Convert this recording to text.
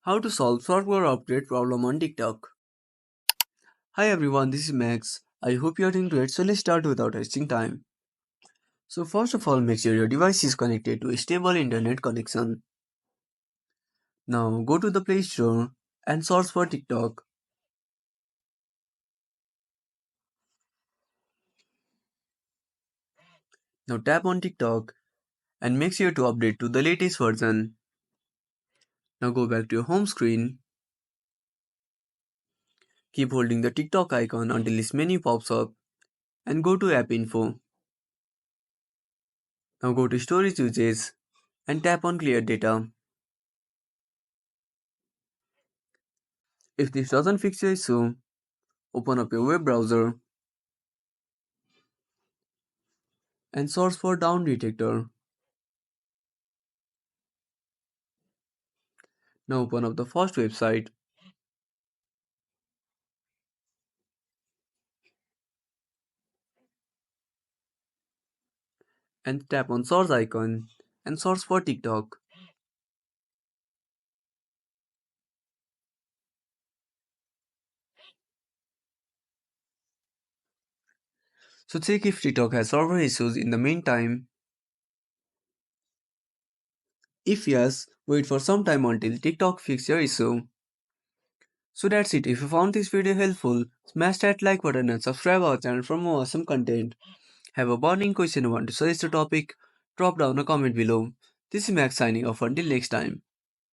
How to solve software update problem on TikTok. Hi everyone, this is Max. I hope you are doing great. So let's start without wasting time. So first of all, make sure your device is connected to a stable internet connection. Now go to the Play Store and search for TikTok. Now tap on TikTok and make sure to update to the latest version. Now go back to your home screen. Keep holding the TikTok icon until this menu pops up and go to App Info. Now go to Storage Uses and tap on Clear Data. If this doesn't fix your issue, open up your web browser and search for Down Detector. Now open up the first website and tap on source icon and search for TikTok. So check if TikTok has server issues in the meantime. If yes, wait for some time until TikTok fix your issue. So that's it. If you found this video helpful, smash that like button and subscribe our channel for more awesome content. Have a burning question or want to suggest a topic? Drop down a comment below. This is Max signing off until next time.